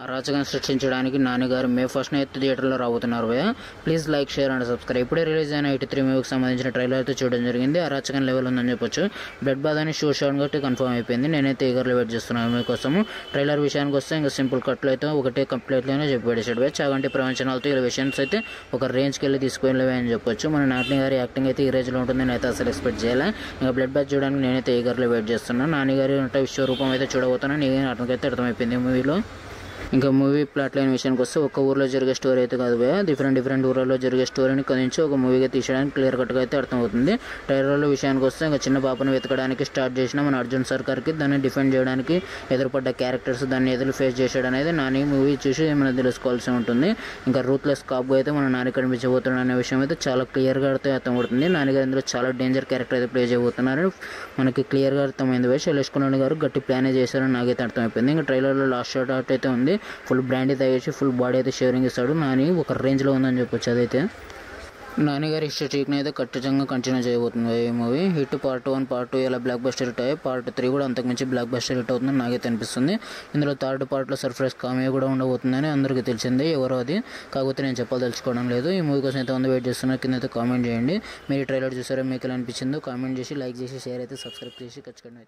అరాచకం సృష్టించడానికి నాన్నగారు మే 1న ఎత్తు థియేటర్లో రాబోతున్నారు భయ్య. Please like, share and subscribe. ఇప్పుడే రిలీజ్ అయిన 83 మూవీకి సంబంధించిన ట్రైలర్ అయితే చూడడం జరిగింది. అరాచకం లెవెల్ ఉందని చెప్పొచ్చు. బ్లడ్ బాత్ అని షూట్ కాబట్టి కన్ఫర్మ్ అయిపోయింది. నేనైతే ఈగర్లో వెయిట్ చేస్తున్నాను మీకోసము. ట్రైలర్ విషయానికి వస్తే ఇంకా సింపుల్ కట్లో అయితే ఒకటే కంప్లీట్లోనే చెప్పి పెట్టేసాడు భయ్య. చాగంటి ప్రవచనాలతో ఇలా విషయాన్స్ అయితే ఒక రేంజ్కి వెళ్ళి తీసుకువెళ్ళవే అని చెప్పొచ్చు. మన నాని గారి యాక్టింగ్ అయితే ఈ రేంజ్లో ఉంటుంది. నేనైతే అసలు ఎక్స్పెక్ట్ చేయాలి. ఇంకా బ్లడ్ బాత్ చూడడానికి నేనైతే ఈగర్లో వెయిట్ చేస్తున్నాను. నాని గారి విశ్వరూపం అయితే చూడబోతున్నాను. నేను అతనికైతే అర్థమైపోయింది మూవీలో. ఇంకా మూవీ ప్లాట్ లైన్ విషయానికి వస్తే ఒక ఊర్లో జరిగే స్టోరీ అయితే కాదు భయ్య. డిఫరెంట్ ఊర్లలో జరిగే స్టోరీని కదించి ఒక మూవీగా తీసేయడానికి క్లియర్ కట్గా అయితే అర్థమవుతుంది. ట్రైలర్ల విషయానికి వస్తే ఇంకా చిన్న పాపను వెతకడానికి స్టార్ట్ చేసిన మన అర్జున్ సర్కార్కి దాన్ని డిఫెండ్ చేయడానికి ఎదురుపడ్డ క్యారెక్టర్స్ దాన్ని ఎదురు ఫేస్ చేసాడు అనేది నాని మూవీ చూసి మనం తెలుసుకోవాల్సి ఉంటుంది. ఇంకా రూత్లెస్ కాప్గా అయితే మన నాని కనిపించబోతున్నాడు అనే విషయం అయితే చాలా క్లియర్గా అయితే అర్థమవుతుంది. నాని గారు ఇందులో చాలా డేంజర్ క్యారెక్టర్ అయితే ప్లే చేయబోతున్నారు మనకి క్లియర్గా అర్థమైంది భయ్య. శైలేష్ కుమార్ గారు గట్టి ప్లానే చేశారని నాకైతే అర్థమైపోయింది. ఇంకా ట్రైలర్లో లాస్ట్ షాట్ అయితే ఉంది. ఫుల్ బ్రాండీ తాగేసి ఫుల్ బాడీ అయితే షేరింగ్ ఇస్తాడు. నాని ఒక రేంజ్లో ఉందని చెప్పొచ్చు. అదైతే నాని గారి హిస్టరీని అయితే ఖచ్చితంగా కంటిన్యూ చేయబోతుంది ఈ మూవీ. హిట్ పార్ట్ 1, పార్ట్ 2 ఇలా బ్లాక్ బస్టర్ హిట్ అయ్యాయి. పార్ట్ 3 కూడా అంతకుమించి బ్లాక్ బస్టర్ హిట్ అవుతుందని నాకైతే అనిపిస్తుంది. ఇందులో థర్డ్ పార్ట్లో సర్ప్రైజ్ కామెడీ కూడా ఉండబోతుందని అందరికీ తెలిసిందే. ఎవరో అది కాకపోతే నేను చెప్పదలుచుకోవడం లేదు. ఈ మూవీ కోసం అయితే వెయిట్ చేస్తున్నా. కింద అయితే కామెంట్ చేయండి. మీరు ట్రైలర్ చూసారో మీకు ఎలా అనిపించిందో కామెంట్ చేసి, లైక్ చేసి, షేర్ అయితే, సబ్స్క్రైబ్ చేసి ఖచ్చితంగా